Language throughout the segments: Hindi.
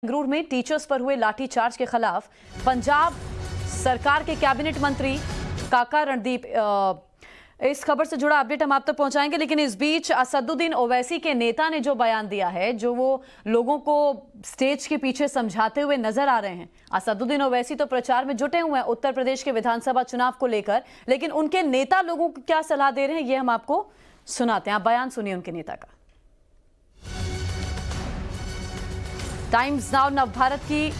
संगरूर में टीचर्स पर हुए लाठीचार्ज के खिलाफ पंजाब सरकार के कैबिनेट मंत्री काका रणदीप इस खबर से जुड़ा अपडेट हम आप तक पहुंचाएंगे। लेकिन इस बीच असदुद्दीन ओवैसी के नेता ने जो बयान दिया है, जो वो लोगों को स्टेज के पीछे समझाते हुए नजर आ रहे हैं। असदुद्दीन ओवैसी तो प्रचार में जुटे हुए हैं उत्तर प्रदेश के विधानसभा चुनाव को लेकर, लेकिन उनके नेता लोगों को क्या सलाह दे रहे हैं ये हम आपको सुनाते हैं। आप बयान सुनिए उनके नेता का। टाइम्स नाउ नवभारत की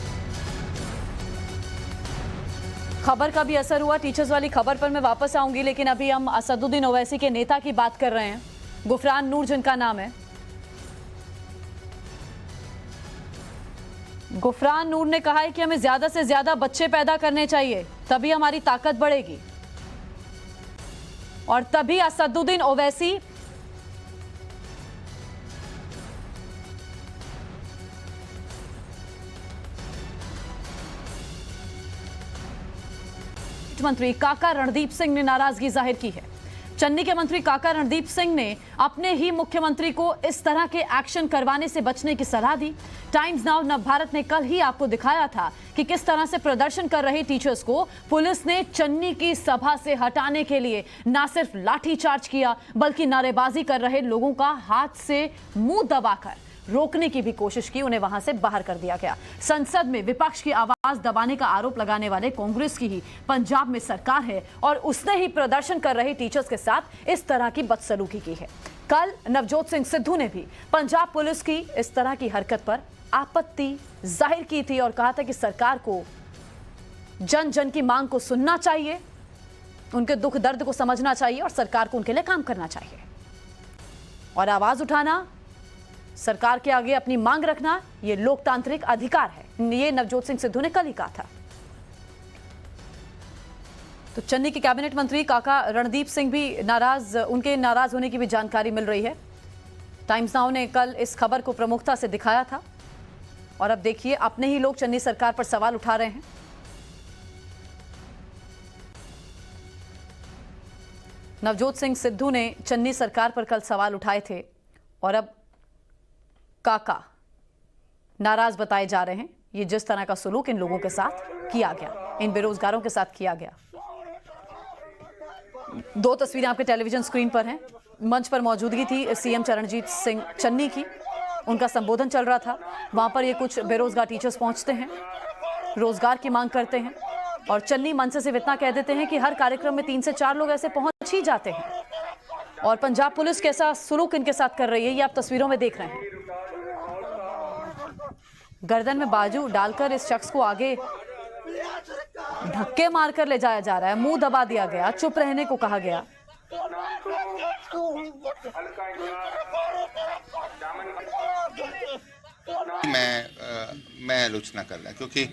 खबर का भी असर हुआ। टीचर्स वाली खबर पर मैं वापस आऊंगी, लेकिन अभी हम असदुद्दीन ओवैसी के नेता की बात कर रहे हैं, गुफरान नूर जिनका नाम है। गुफरान नूर ने कहा है कि हमें ज्यादा से ज्यादा बच्चे पैदा करने चाहिए, तभी हमारी ताकत बढ़ेगी और तभी असदुद्दीन ओवैसी मंत्री काका रणदीप सिंह ने नाराजगी जाहिर की है। चन्नी के मंत्री काका रणदीप सिंह ने अपने ही मुख्यमंत्री को इस तरह के एक्शन करवाने से बचने की सलाह दी। टाइम्स नाउ नवभारत ने कल ही आपको दिखाया था कि किस तरह से प्रदर्शन कर रहे टीचर्स को पुलिस ने चन्नी की सभा से हटाने के लिए न सिर्फ लाठीचार्ज किया, बल्कि नारेबाजी कर रहे लोगों का हाथ से मुंह दबाकर रोकने की भी कोशिश की। उन्हें वहां से बाहर कर दिया गया। संसद में विपक्ष की आवाज दबाने का आरोप लगाने वाले कांग्रेस की ही पंजाब में सरकार है और उसने ही प्रदर्शन कर रहे टीचर्स के साथ इस तरह की बदसलूकी की है। कल नवजोत सिंह सिद्धू ने भी पंजाब पुलिस की इस तरह की हरकत पर आपत्ति जाहिर की थी और कहा था कि सरकार को जन जन की मांग को सुनना चाहिए, उनके दुख दर्द को समझना चाहिए और सरकार को उनके लिए काम करना चाहिए। और आवाज उठाना, सरकार के आगे अपनी मांग रखना, यह लोकतांत्रिक अधिकार है, ये नवजोत सिंह सिद्धू ने कल ही कहा था। तो चन्नी के कैबिनेट मंत्री काका रणदीप सिंह भी नाराज, उनके नाराज होने की भी जानकारी मिल रही है। टाइम्स नाउ ने कल इस खबर को प्रमुखता से दिखाया था और अब देखिए अपने ही लोग चन्नी सरकार पर सवाल उठा रहे हैं। नवजोत सिंह सिद्धू ने चन्नी सरकार पर कल सवाल उठाए थे और अब काका नाराज बताए जा रहे हैं। ये जिस तरह का सुलूक इन लोगों के साथ किया गया, इन बेरोजगारों के साथ किया गया। दो तस्वीरें आपके टेलीविजन स्क्रीन पर हैं। मंच पर मौजूदगी थी सीएम चरणजीत सिंह चन्नी की, उनका संबोधन चल रहा था। वहां पर ये कुछ बेरोजगार टीचर्स पहुंचते हैं, रोजगार की मांग करते हैं और चन्नी मंच से इतना कह देते हैं कि हर कार्यक्रम में 3 से 4 लोग ऐसे पहुंच ही जाते हैं। और पंजाब पुलिस कैसा सुलूक इनके साथ कर रही है ये आप तस्वीरों में देख रहे हैं। गर्दन में बाजू डालकर इस शख्स को आगे धक्के मारकर ले जाया जा रहा है, मुंह दबा दिया गया, चुप रहने को कहा गया। मैं आलोचना कर रहा क्योंकि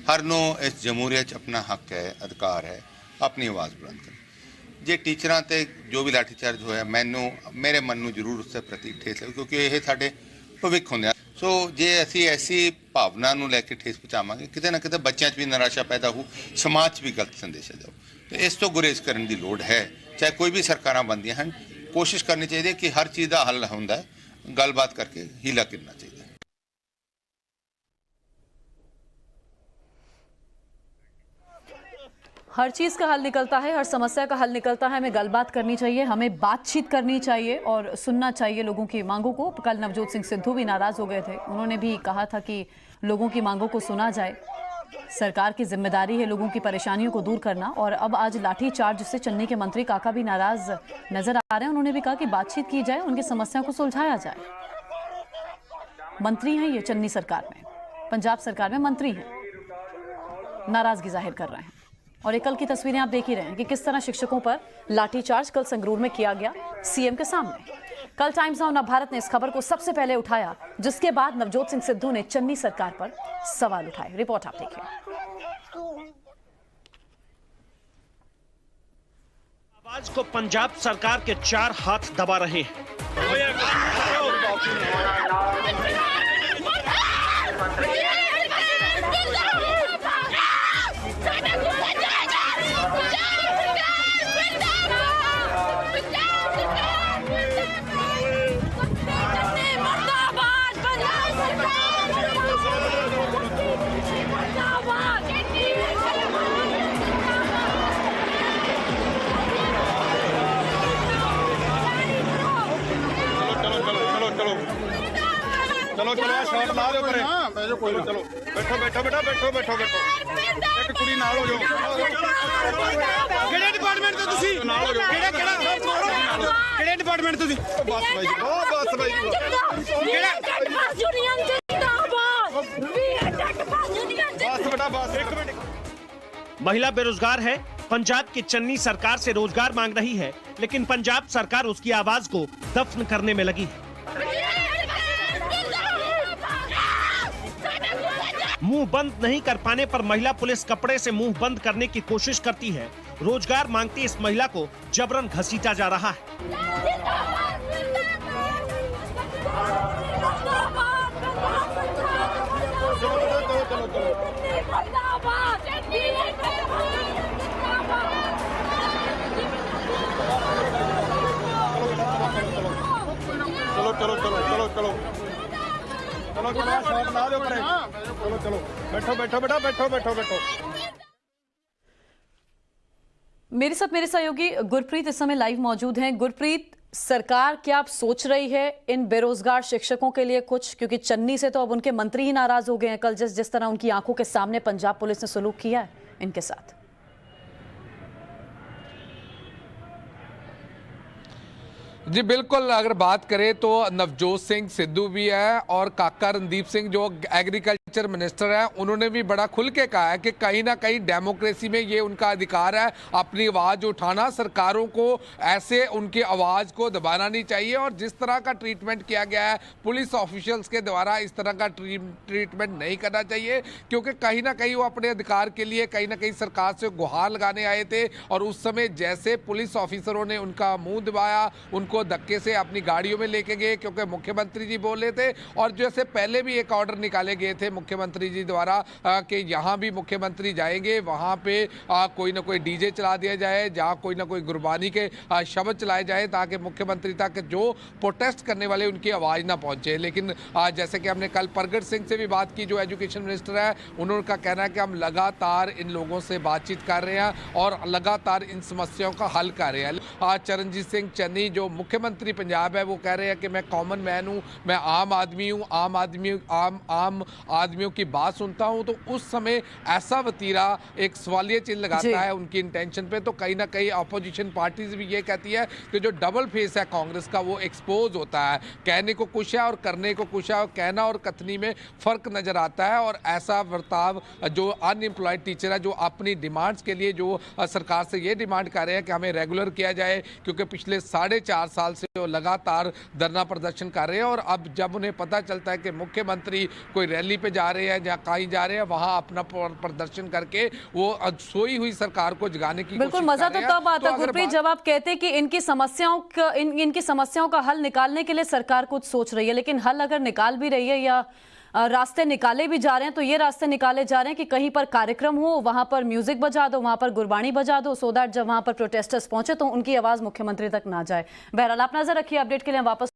हर नो इस जमहूरियत अपना हक है, अधिकार है अपनी आवाज़ बुलंद करना। जे टीचरां ते जो भी लाठीचार्ज होया, मैनू मेरे मन में जरूर उससे प्रति ठेस है क्योंकि ये साडे भविख होंदे आ। सो जे असी ऐसी भावना नूं लैके ठेस पहुँचावांगे, किते ना किते बच्चों च भी निराशा पैदा हो, समाज भी गलत संदेश जाओ। तो इस तो गुरेज करने की लोड़ है। चाहे कोई भी सरकारां बनदियां हैं, कोशिश करनी चाहिए कि हर चीज़ का हल होंदा है, गलबात करके हीला करना चाहिए। हर चीज़ का हल निकलता है, हर समस्या का हल निकलता है। हमें गलबात करनी चाहिए, हमें बातचीत करनी चाहिए और सुनना चाहिए लोगों की मांगों को। कल नवजोत सिंह सिद्धू भी नाराज हो गए थे। उन्होंने भी कहा था कि लोगों की मांगों को सुना जाए, सरकार की जिम्मेदारी है लोगों की परेशानियों को दूर करना। और अब आज लाठीचार्ज से चन्नी के मंत्री काका भी नाराज नजर आ रहे हैं। उन्होंने भी कहा कि बातचीत की जाए, उनकी समस्या को सुलझाया जाए। मंत्री हैं ये चन्नी सरकार में, पंजाब सरकार में मंत्री हैं, नाराजगी जाहिर कर रहे हैं। और एक कल की तस्वीरें आप देख ही रहे हैं कि किस तरह शिक्षकों पर लाठीचार्ज कल संगरूर में किया गया सीएम के सामने। कल टाइम्स नाउ नवभारत ने इस खबर को सबसे पहले उठाया, जिसके बाद नवजोत सिंह सिद्धू ने चन्नी सरकार पर सवाल उठाए। रिपोर्ट आप देखिए। आवाज को पंजाब सरकार के 4 हाथ दबा रहे हैं। शॉट ला दो परे चलो चलो बैठो बैठो बेटा बैठो बैठो बैठो एक कुड़ी नाल हो जाओ किहड़े डिपार्टमेंट तो तुसी किहड़ा किहड़ा किहड़े डिपार्टमेंट तुसी बस भाई जी बस भाई जी किहड़ा बस बेटा बस एक मिनट महिला बेरोजगार है, पंजाब की चन्नी सरकार से रोजगार मांग रही है, लेकिन पंजाब सरकार उसकी आवाज को दफन करने में लगी है। मुंह बंद नहीं कर पाने पर महिला पुलिस कपड़े से मुंह बंद करने की कोशिश करती है। रोजगार मांगती इस महिला को जबरन घसीटा जा रहा है। चलो चलो चलो चलो चलो चलो चलो शॉट ला दो परे चलो चलो बैठो बैठो बेटा बैठो बैठो बैठो मेरे साथ मेरे सहयोगी गुरप्रीत इस समय लाइव मौजूद हैं। गुरप्रीत, सरकार क्या अब सोच रही है इन बेरोजगार शिक्षकों के लिए कुछ, क्योंकि चन्नी से तो अब उनके मंत्री ही नाराज हो गए हैं कल जिस तरह उनकी आंखों के सामने पंजाब पुलिस ने सलूक किया है इनके साथ। जी बिल्कुल, अगर बात करें तो नवजोत सिंह सिद्धू भी है और काका रणदीप सिंह जो एग्रीकल्चर मिनिस्टर है, उन्होंने भी बड़ा खुल के कहा है कि कहीं ना कहीं डेमोक्रेसी में ये उनका अधिकार है अपनी आवाज़ उठाना। सरकारों को ऐसे उनकी आवाज़ को दबाना नहीं चाहिए और जिस तरह का ट्रीटमेंट किया गया है पुलिस ऑफिशियल्स के द्वारा, इस तरह का ट्रीटमेंट नहीं करना चाहिए, क्योंकि कहीं ना कहीं वो अपने अधिकार के लिए कहीं ना कहीं सरकार से गुहार लगाने आए थे और उस समय जैसे पुलिस ऑफिसरों ने उनका मुंह दबाया, उनको धक्के से अपनी गाड़ियों में लेके गए क्योंकि मुख्यमंत्री जी बोल रहे थे। और जैसे पहले भी एक ऑर्डर निकाले गए थे मुख्यमंत्री जी द्वारा कि यहाँ भी मुख्यमंत्री जाएंगे, वहाँ पे कोई ना कोई डीजे चला दिया जाए, जहाँ कोई ना कोई गुरबानी के शब्द चलाए जाए ताकि मुख्यमंत्री तक जो प्रोटेस्ट करने वाले उनकी आवाज़ ना पहुँचे। लेकिन जैसे कि हमने कल प्रगट सिंह से भी बात की, जो एजुकेशन मिनिस्टर है, उन्होंने कहना है कि हम लगातार इन लोगों से बातचीत कर रहे हैं और लगातार इन समस्याओं का हल कर रहे हैं। चरणजीत सिंह चन्नी जो मुख्यमंत्री पंजाब है, वो कह रहे हैं कि मैं कॉमन मैन हूँ, मैं आम आदमी हूँ, आम आदमियों की बात सुनता हूँ। तो उस समय ऐसा वतीरा एक सवालिया चिन्ह लगाता है उनकी इंटेंशन पे। तो कहीं ना कहीं अपोजिशन पार्टीज भी ये कहती है कि जो डबल फेस है कांग्रेस का वो एक्सपोज होता है, कहने को कुछ है और करने को कुछ है, और कहना और कथनी में फर्क नजर आता है। और ऐसा बर्ताव जो अनएम्प्लॉयड टीचर है, जो अपनी डिमांड्स के लिए जो सरकार से ये डिमांड कर रहे हैं कि हमें रेगुलर किया जाए, क्योंकि पिछले 4.5 साल से वो लगातार धरना प्रदर्शन कर रहे हैं। और अब जब उन्हें पता चलता है कि मुख्यमंत्री कोई रैली पे जा रहे हैं या कहीं जा रहे हैं, वहां अपना प्रदर्शन करके वो सोई हुई सरकार को जगाने की बिल्कुल मजा तो तब आता है गुरप्रीत जब आप कहते हैं कि इनकी समस्याओं का हल निकालने के लिए सरकार कुछ सोच रही है, लेकिन हल अगर निकाल भी रही है या रास्ते निकाले भी जा रहे हैं तो ये रास्ते निकाले जा रहे हैं कि कहीं पर कार्यक्रम हो, वहां पर म्यूजिक बजा दो, वहां पर गुरबानी बजा दो, सो दैट जब वहां पर प्रोटेस्टर्स पहुंचे तो उनकी आवाज मुख्यमंत्री तक ना जाए। बहरहाल आप नजर रखिए, अपडेट के लिए वापस